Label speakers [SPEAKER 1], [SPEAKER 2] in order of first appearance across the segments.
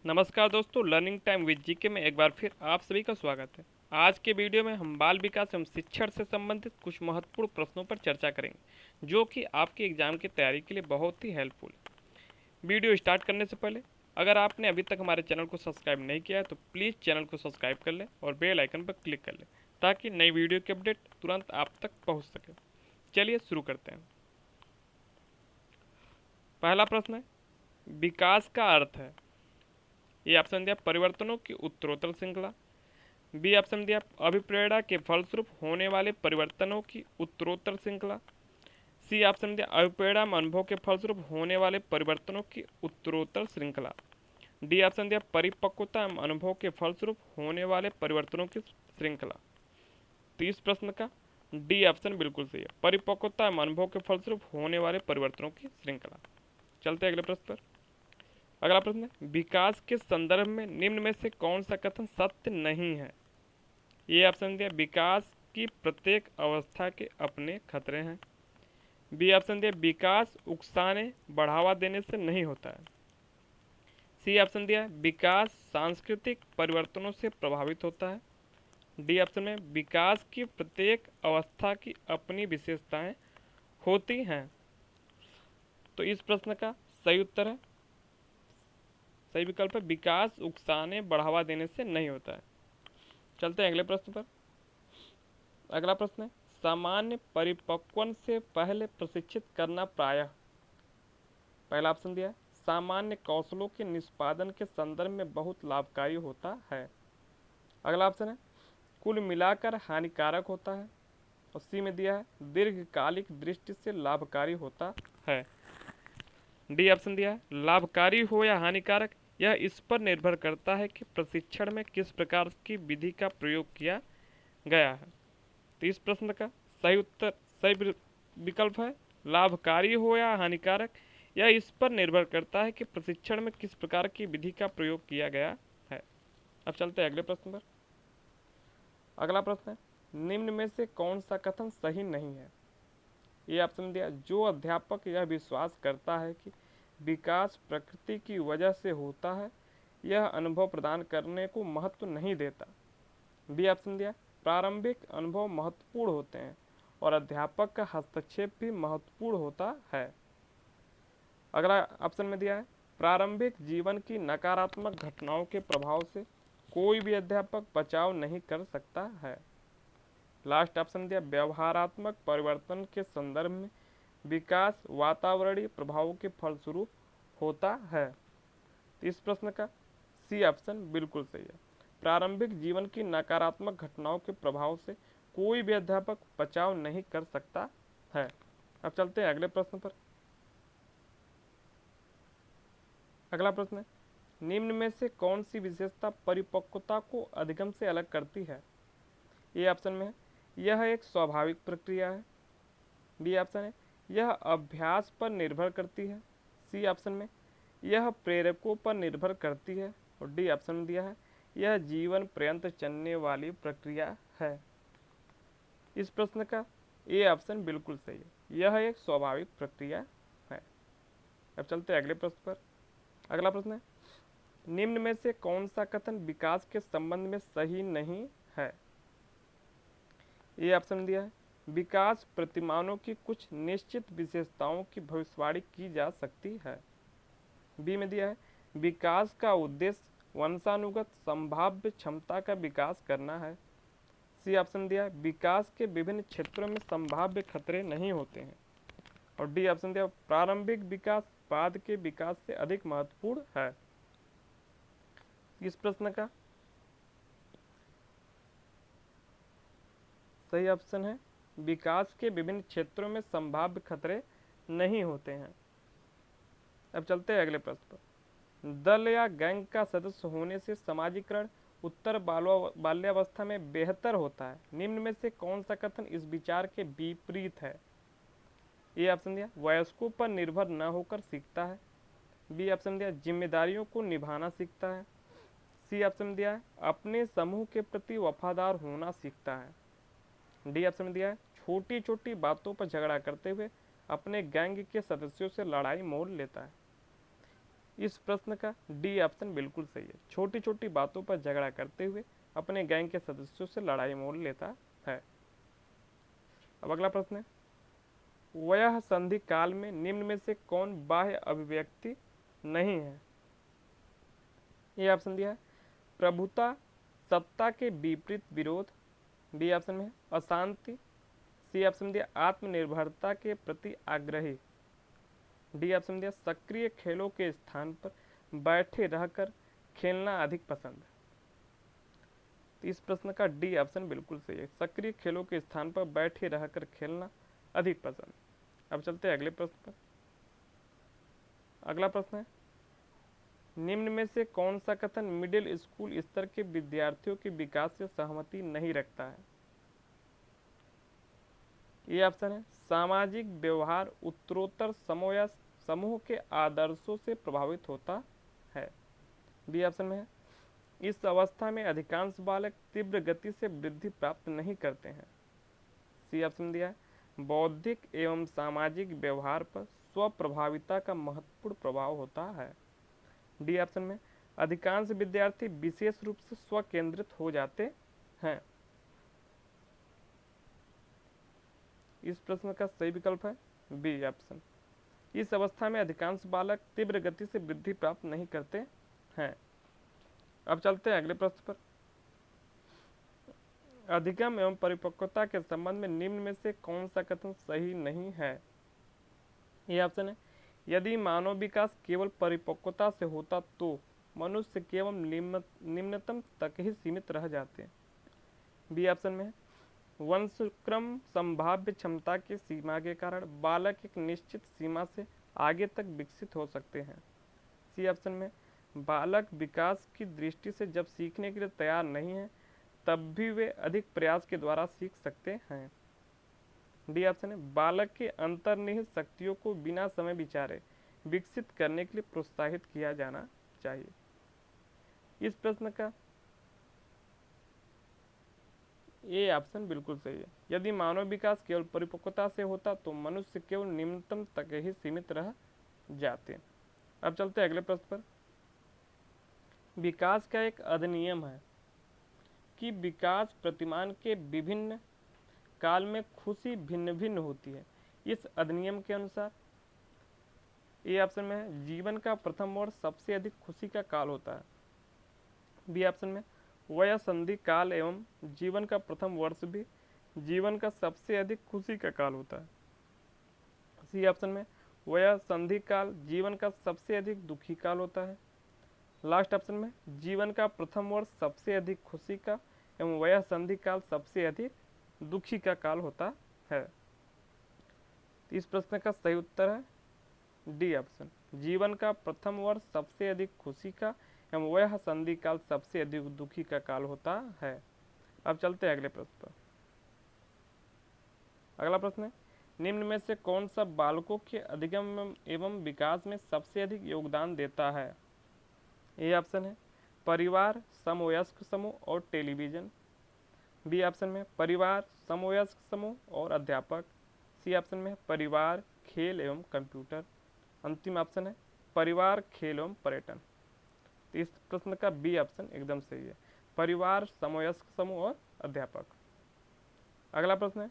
[SPEAKER 1] नमस्कार दोस्तों, learning time with GK में एक बार फिर आप सभी का स्वागत है। आज के वीडियो में हम बाल विकास एवं शिक्षण से संबंधित कुछ महत्वपूर्ण प्रश्नों पर चर्चा करेंगे, जो कि आपके एग्जाम की तैयारी के लिए बहुत ही हेल्पफुल है। वीडियो स्टार्ट करने से पहले अगर आपने अभी तक हमारे चैनल को सब्सक्राइब नहीं किया है तो प्लीज़ चैनल को सब्सक्राइब कर लें और बेल आइकन पर क्लिक कर लें, ताकि नई वीडियो की अपडेट तुरंत आप तक पहुँच सके। चलिए शुरू करते हैं। पहला प्रश्न है, विकास का अर्थ है। ये ऑप्शन दिया परिवर्तनों की उत्तरोत्तर श्रृंखला। बी ऑप्शन दिया अभिप्रेरणा के फलस्वरूप होने वाले परिवर्तनों की उत्तरोत्तर श्रृंखला। सी ऑप्शन दिया अभिप्रेरणा में अनुभव के फलस्वरूप होने वाले परिवर्तनों की उत्तरोत्तर श्रृंखला। डी ऑप्शन दिया परिपक्वता एवं अनुभव के फलस्वरूप होने वाले परिवर्तनों की श्रृंखला। तो इस प्रश्न का डी ऑप्शन बिल्कुल सही है, परिपक्वता एवं अनुभव के फलस्वरूप होने वाले परिवर्तनों की श्रृंखला। चलते हैं अगले प्रश्न पर। अगला प्रश्न है, विकास के संदर्भ में निम्न में से कौन सा कथन सत्य नहीं है। ये ऑप्शन दिया विकास की प्रत्येक अवस्था के अपने खतरे हैं। बी ऑप्शन दिया विकास उकसाने बढ़ावा देने से नहीं होता है। सी ऑप्शन दिया विकास सांस्कृतिक परिवर्तनों से प्रभावित होता है। डी ऑप्शन में विकास की प्रत्येक अवस्था की अपनी विशेषताएं होती हैं। तो इस प्रश्न का सही उत्तर है, सही विकल्प है विकास उकसाने बढ़ावा देने से नहीं होता है। चलते हैं अगले प्रश्न पर। अगला प्रश्न है, सामान्य परिपक्वन से पहले प्रशिक्षित करना प्रायः। पहला ऑप्शन दिया है सामान्य कौशलों के निष्पादन के संदर्भ में बहुत लाभकारी होता है। अगला ऑप्शन है कुल मिलाकर हानिकारक होता है। और सी में दिया है दीर्घकालिक दृष्टि से लाभकारी होता है। डी ऑप्शन दिया है लाभकारी हो या हानिकारक, यह इस पर निर्भर करता है कि प्रशिक्षण में किस प्रकार की विधि का प्रयोग किया गया है। तो इस प्रश्न का सही उत्तर, सही विकल्प है लाभकारी हो या हानिकारक, यह इस पर निर्भर करता है कि प्रशिक्षण में किस प्रकार की विधि का प्रयोग किया गया है। अब चलते हैं अगले प्रश्न पर। अगला प्रश्न है, निम्न में से कौन सा कथन सही नहीं है। ये ऑप्शन दिया जो अध्यापक यह विश्वास करता है कि विकास प्रकृति की वजह से होता है, यह अनुभव प्रदान करने को महत्व नहीं देता। बी ऑप्शन दिया प्रारंभिक अनुभव महत्वपूर्ण होते हैं और अध्यापक का हस्तक्षेप भी महत्वपूर्ण होता है। अगला ऑप्शन में दिया है प्रारंभिक जीवन की नकारात्मक घटनाओं के प्रभाव से कोई भी अध्यापक बचाव नहीं कर सकता है। लास्ट ऑप्शन दिया व्यवहारात्मक परिवर्तन के संदर्भ में विकास वातावरणीय प्रभावों के फलस्वरूप होता है। इस प्रश्न का सी ऑप्शन बिल्कुल सही है, प्रारंभिक जीवन की नकारात्मक घटनाओं के प्रभाव से कोई भी अध्यापक बचाव नहीं कर सकता है। अब चलते हैं अगले प्रश्न पर। अगला प्रश्न है, निम्न में से कौन सी विशेषता परिपक्वता को अधिगम से अलग करती है। ये ऑप्शन में है यह एक स्वाभाविक प्रक्रिया है। बी ऑप्शन है यह अभ्यास पर निर्भर करती है। सी ऑप्शन में यह प्रेरकों पर निर्भर करती है। और डी ऑप्शन में दिया है यह जीवन पर्यंत चलने वाली प्रक्रिया है। इस प्रश्न का ए ऑप्शन बिल्कुल सही है, यह एक स्वाभाविक प्रक्रिया है। अब चलते हैं अगले प्रश्न पर। अगला प्रश्न है, निम्न में से कौन सा कथन विकास के संबंध में सही नहीं है। ये ऑप्शन दिया है विकास प्रतिमानों की कुछ निश्चित विशेषताओं की भविष्यवाणी की जा सकती है। बी में दिया है विकास का उद्देश्य वंशानुगत संभाव्य क्षमता का विकास करना है। सी ऑप्शन दिया है विकास के विभिन्न क्षेत्रों में संभाव्य खतरे नहीं होते हैं। और डी ऑप्शन दिया प्रारंभिक विकास बाद के विकास से अधिक महत्वपूर्ण है। इस प्रश्न का सही ऑप्शन है विकास के विभिन्न क्षेत्रों में संभाव्य खतरे नहीं होते हैं। अब चलते हैं अगले प्रश्न पर। दल या गैंग का सदस्य होने से समाजीकरण उत्तर बाल्यावस्था में बेहतर होता है। निम्न में से कौन सा कथन इस विचार के विपरीत है। ये ऑप्शन दिया वयस्कों पर निर्भर न होकर सीखता है। बी ऑप्शन दिया जिम्मेदारियों को निभाना सीखता है। सी ऑप्शन दिया है अपने समूह के प्रति वफादार होना सीखता है। डी ऑप्शन दिया है छोटी छोटी बातों पर झगड़ा करते हुए अपने गैंग के सदस्यों से लड़ाई मोल लेता है। इस प्रश्न का डी ऑप्शन बिल्कुल सही है। छोटी छोटी बातों पर झगड़ा करते हुए अपने गैंग के सदस्यों से लड़ाई मोल लेता है। अब अगला प्रश्न है, वयः संधि काल में निम्न में से कौन बाह्य अभिव्यक्ति नहीं है? ये ऑप्शन दिया है प्रभुता, सत्ता के विपरीत विरोध, बी ऑप्शन में अशांति, सी ऑप्शन दिया आत्मनिर्भरता के प्रति आग्रही, डी ऑप्शन दिया सक्रिय खेलों के स्थान पर बैठे रहकर खेलना अधिक पसंद। तो इस प्रश्न का डी ऑप्शन बिल्कुल सही है। सक्रिय खेलों के स्थान पर बैठे रहकर खेलना अधिक पसंद। अब चलते हैं अगले प्रश्न पर। अगला प्रश्न है, निम्न में से कौन सा कथन मिडिल स्कूल स्तर के विद्यार्थियों के विकास से सहमति नहीं रखता है? ये ऑप्शन है सामाजिक व्यवहार उत्तरोत्तर समूह के आदर्शों से प्रभावित होता है, बी ऑप्शन में है इस अवस्था में अधिकांश बालक तीव्र गति से वृद्धि प्राप्त नहीं करते हैं, सी ऑप्शन दिया है बौद्धिक एवं सामाजिक व्यवहार पर स्वप्रभाविता का महत्वपूर्ण प्रभाव होता है, डी ऑप्शन में अधिकांश विद्यार्थी विशेष रूप से स्वकेंद्रित हो जाते हैं। इस प्रश्न का सही विकल्प है बी ऑप्शन, इस अवस्था में अधिकांश बालक तीव्र गति से वृद्धि प्राप्त नहीं करते हैं। अब चलते हैं अगले प्रश्न पर। अधिगम एवं परिपक्वता के संबंध में निम्न में से कौन सा कथन सही नहीं है? ये ऑप्शन है यदि मानव विकास केवल परिपक्वता से होता तो मनुष्य केवल निम्नतम तक ही सीमित रह जाते, बी ऑप्शन में है वंशक्रम संभाव्य क्षमता की सीमा के कारण बालक एक निश्चित सीमा से आगे तक विकसित हो सकते हैं, सी ऑप्शन में बालक विकास की दृष्टि से जब सीखने के लिए तैयार नहीं है तब भी वे अधिक प्रयास के द्वारा सीख सकते हैं, डी ऑप्शन है बालक के अंतर्निहित शक्तियों को बिना समय विचारे विकसित करने के लिए प्रोत्साहित किया जाना चाहिए। इस प्रश्न का ये ऑप्शन बिल्कुल सही है। यदि मानव विकास केवल परिपक्वता से होता तो मनुष्य केवल निम्नतम तक ही सीमित रह जाते। अब चलते हैं अगले प्रश्न पर। विकास का एक अधिनियम है कि विकास प्रतिमान के विभिन्न काल में खुशी भिन्न भिन्न होती है। इस अधिनियम के अनुसार ए ऑप्शन में है जीवन का प्रथम वर्ष सबसे अधिक खुशी का काल होता है, बी ऑप्शन में वयसंधि काल एवं जीवन का प्रथम वर्ष भी जीवन का सबसे अधिक खुशी का काल होता है, सी ऑप्शन में वयसंधि काल जीवन का सबसे अधिक दुखी काल होता है, लास्ट ऑप्शन में जीवन का प्रथम वर्ष सबसे अधिक खुशी का एवं वयसंधि काल सबसे अधिक दुखी का काल होता है। इस प्रश्न का सही उत्तर है डी ऑप्शन, जीवन का प्रथम वर्ष सबसे अधिक खुशी का एवं वह संधि काल सबसे अधिक दुखी का काल होता है। अब चलते हैं अगले प्रश्न पर। अगला प्रश्न है निम्न में से कौन सा बालकों के अधिगम एवं विकास में सबसे अधिक योगदान देता है? ए ऑप्शन है परिवार, समवयस्क समूह और टेलीविजन, बी ऑप्शन में परिवार, समवयस्क समूह और अध्यापक, सी ऑप्शन में परिवार, खेल एवं कंप्यूटर, अंतिम ऑप्शन है परिवार, खेल एवं पर्यटन। तो इस प्रश्न का बी ऑप्शन एकदम सही है, परिवार, समवयस्क समूह और अध्यापक। अगला प्रश्न है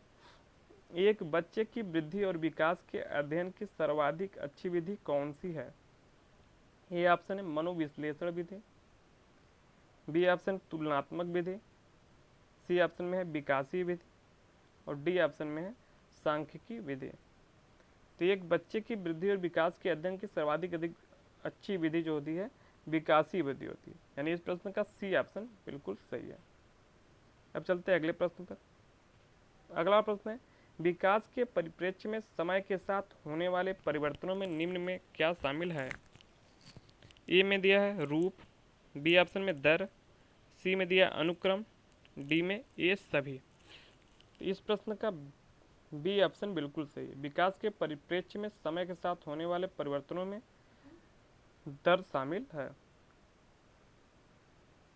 [SPEAKER 1] एक बच्चे की वृद्धि और विकास के अध्ययन की सर्वाधिक अच्छी विधि कौन सी है? ए ऑप्शन है मनोविश्लेषण विधि, बी ऑप्शन तुलनात्मक विधि, सी ऑप्शन में है विकासीय विधि और डी ऑप्शन में है सांख्यिकी विधि। तो एक बच्चे की वृद्धि और विकास के अध्ययन की सर्वाधिक अधिक अच्छी विधि जो होती है विकासीय विधि होती है, यानी इस प्रश्न का सी ऑप्शन बिल्कुल सही है। अब चलते हैं अगले प्रश्न पर। अगला प्रश्न है विकास के परिप्रेक्ष्य में समय के साथ होने वाले परिवर्तनों में निम्न में क्या शामिल है? ए में दिया है रूप, बी ऑप्शन में दर, सी में दिया अनुक्रम, डी में ये सभी। तो इस प्रश्न का बी ऑप्शन बिल्कुल सही है, विकास के परिप्रेक्ष्य में समय के साथ होने वाले परिवर्तनों में दर शामिल है।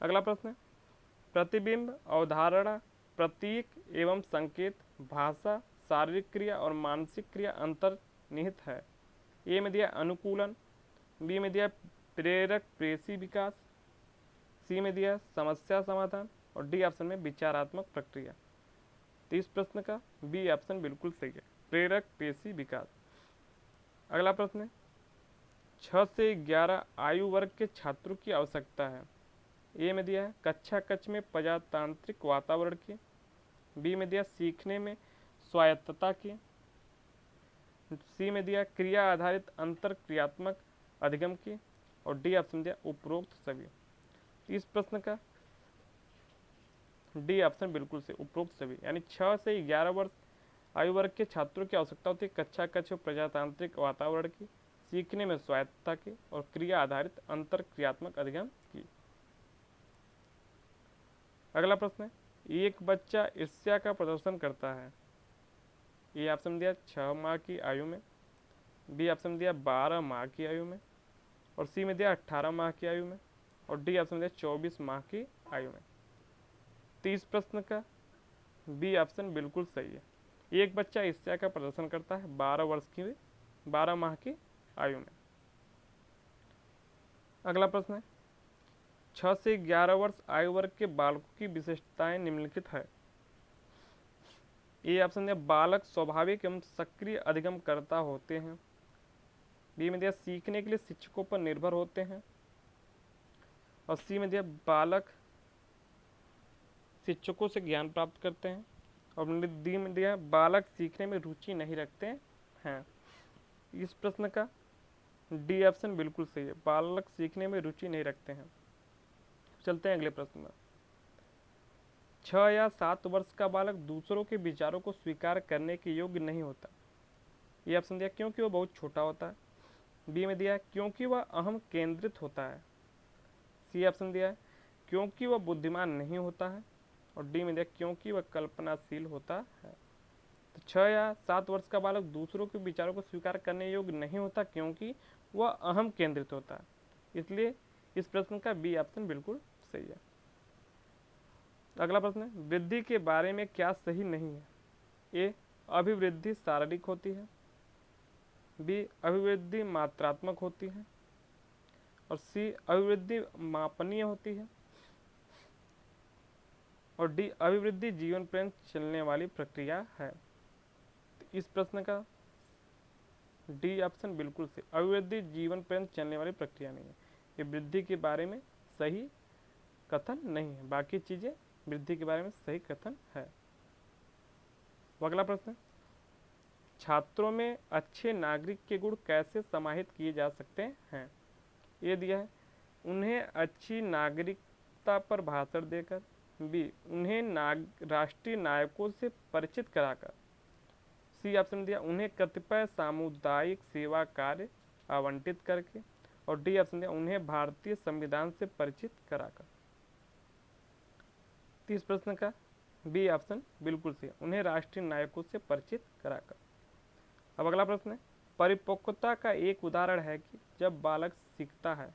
[SPEAKER 1] अगला प्रश्न है प्रतिबिंब, अवधारणा, प्रतीक एवं संकेत, भाषा, शारीरिक क्रिया और मानसिक क्रिया अंतर्निहित है। ए में दिया अनुकूलन, बी में दिया प्रेरक प्रेसी विकास, सी में दिया समस्या समाधान और डी ऑप्शन में विचारात्मक प्रक्रिया। तो इस प्रश्न का बी ऑप्शन बिल्कुल सही है, प्रेरक प्रेसी विकास। अगला प्रश्न है 6 से 11 आयु वर्ग के छात्रों की आवश्यकता है। ए में दिया है कक्षा कक्ष में प्रजातांत्रिक वातावरण की, बी में दिया सीखने में स्वायत्तता की, सी में दिया क्रिया आधारित अंतर क्रियात्मक अधिगम की और डी ऑप्शन दिया उपरोक्त सभी। इस प्रश्न का डी ऑप्शन बिल्कुल से उपरोक्त सभी, यानी 6 से 11 वर्ष आयु वर्ग के छात्रों की आवश्यकता होती है कक्षा कक्ष प्रजातांत्रिक वातावरण की, सीखने में स्वायत्तता की और क्रिया आधारित अंतर क्रियात्मक अधिगम की। अगला प्रश्न है एक बच्चा ईर्ष्या का प्रदर्शन करता है। ए ऑप्शन दिया 6 माह की आयु में, बी ऑप्शन दिया 12 माह की आयु में और सी में दिया 18 माह की आयु में और डी ऑप्शन दिया 24 माह की आयु में। 30 प्रश्न का बी ऑप्शन बिल्कुल सही है, एक बच्चा ईर्ष्या का प्रदर्शन करता है 12 माह की आयु में। अगला प्रश्न है 6 से 11 वर्ष आयु वर्ग के बालकों की विशेषताएं निम्नलिखित है। ए ऑप्शन दिया बालक स्वाभाविक एवं सक्रिय अधिगम करता होते हैं, बी में दिया सीखने के लिए शिक्षकों पर निर्भर होते हैं और सी में दिया बालक शिक्षकों से ज्ञान प्राप्त करते हैं और डी में दिया बालक सीखने में रुचि नहीं रखते हैं। इस प्रश्न का डी ऑप्शन बिल्कुल सही है, बालक सीखने में रुचि नहीं रखते हैं। चलते हैं अगले प्रश्न में 6 या 7 वर्ष का बालक दूसरों के विचारों को स्वीकार करने के योग्य नहीं होता। ये ऑप्शन दिया क्योंकि वह बहुत छोटा होता है, बी में दिया क्योंकि वह अहम केंद्रित होता है, सी ऑप्शन दिया है क्योंकि वह बुद्धिमान नहीं होता है और डी में दिया क्योंकि वह कल्पनाशील होता है। तो 6 या 7 वर्ष का बालक दूसरों के विचारों को स्वीकार करने योग्य नहीं होता क्योंकि वह अहम केंद्रित होता है, इसलिए इस प्रश्न का बी ऑप्शन बिल्कुल सही है। अगला प्रश्न है वृद्धि के बारे में क्या सही नहीं है। ए अभिवृद्धि शारीरिक होती है, बी अभिवृद्धि मात्रात्मक होती है और सी अभिवृद्धि मापनीय होती है और डी अभिवृद्धि जीवन पर्यंत चलने वाली प्रक्रिया है। तो इस प्रश्न का डी ऑप्शन बिल्कुल से, अभिवृद्धि जीवन पर्यंत चलने वाली प्रक्रिया नहीं है, ये वृद्धि के बारे में सही कथन नहीं है, बाकी चीजें वृद्धि के बारे में सही कथन है। अगला प्रश्न छात्रों में अच्छे नागरिक के गुण कैसे समाहित किए जा सकते हैं। ये दिया है उन्हें अच्छी नागरिकता पर भाषण देकर, बी उन्हें राष्ट्रीय नायकों से परिचित कराकर, सी ऑप्शन दिया उन्हें कतिपय सामुदायिक सेवा कार्य आवंटित करके और डी ऑप्शन दिया उन्हें भारतीय संविधान से परिचित कराकर। 30 प्रश्न का बी ऑप्शन बिल्कुल सही, उन्हें राष्ट्रीय नायकों से परिचित कराकर। अब अगला प्रश्न है परिपक्वता का एक उदाहरण है कि जब बालक सीखता है।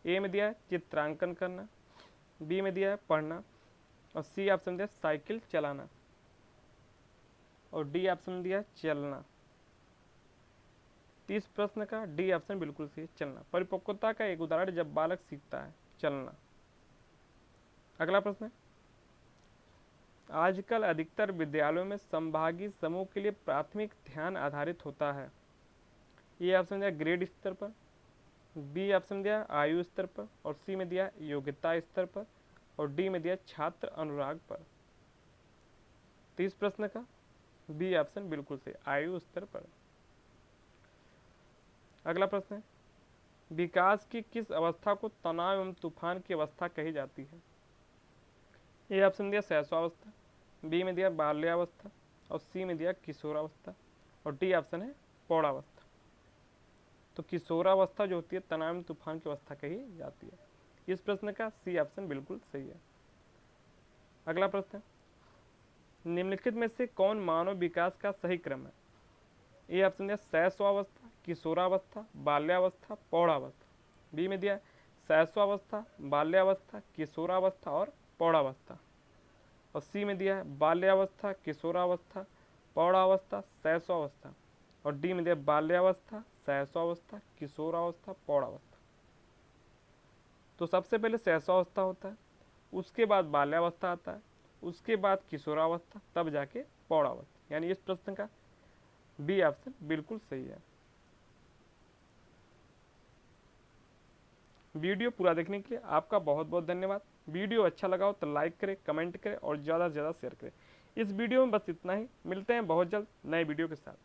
[SPEAKER 1] ए में दिया है चित्रांकन करना, बी में दिया है पढ़ना और सी ऑप्शन दिया साइकिल चलाना और डी ऑप्शन दिया चलना। 30 प्रश्न का डी ऑप्शन बिल्कुल सही, चलना। परिपक्वता का एक उदाहरण जब बालक सीखता है चलना। अगला प्रश्न है आजकल अधिकतर विद्यालयों में संभागी समूह के लिए प्राथमिक ध्यान आधारित होता है। ए ऑप्शन दिया ग्रेड स्तर पर, बी ऑप्शन दिया आयु स्तर पर और सी में दिया योग्यता स्तर पर और डी में दिया छात्र अनुराग पर। 30 प्रश्न का बी ऑप्शन बिल्कुल सही, आयु स्तर पर। अगला प्रश्न है विकास की किस अवस्था को तनाव एवं तूफान की अवस्था कही जाती है। ए ऑप्शन दिया शैशवावस्था, बी में दिया बाल्यावस्था और सी में दिया किशोरावस्था और डी ऑप्शन है पौड़ावस्था। तो किशोरावस्था जो होती है तनाव एवं तूफान की अवस्था कही जाती है। इस प्रश्न का सी ऑप्शन बिल्कुल सही है। अगला प्रश्न निम्नलिखित में से कौन मानव विकास का सही क्रम है। ए ऑप्शन दिया शैशवावस्था, किशोरावस्था, बाल्यावस्था, पौड़ावस्था, बी में दिया शैशवावस्था, बाल्यावस्था, किशोरावस्था और पौड़ावस्था और सी में दिया है बाल्यावस्था, किशोरावस्था, पौड़ावस्था, शैशवावस्था और डी में दिया बाल्यावस्था, शैशवावस्था, किशोरावस्था, पौड़ावस्था। तो सबसे पहले शैशवावस्था होता है, उसके बाद बाल्यावस्था आता है, उसके बाद किशोरावस्था, तब जाके पौढ़ावस्था। यानी इस प्रश्न का बी ऑप्शन बिल्कुल सही है। वीडियो पूरा देखने के लिए आपका बहुत बहुत धन्यवाद। वीडियो अच्छा लगा हो तो लाइक करें, कमेंट करें और ज़्यादा से ज़्यादा शेयर करें। इस वीडियो में बस इतना ही। मिलते हैं बहुत जल्द नए वीडियो के साथ।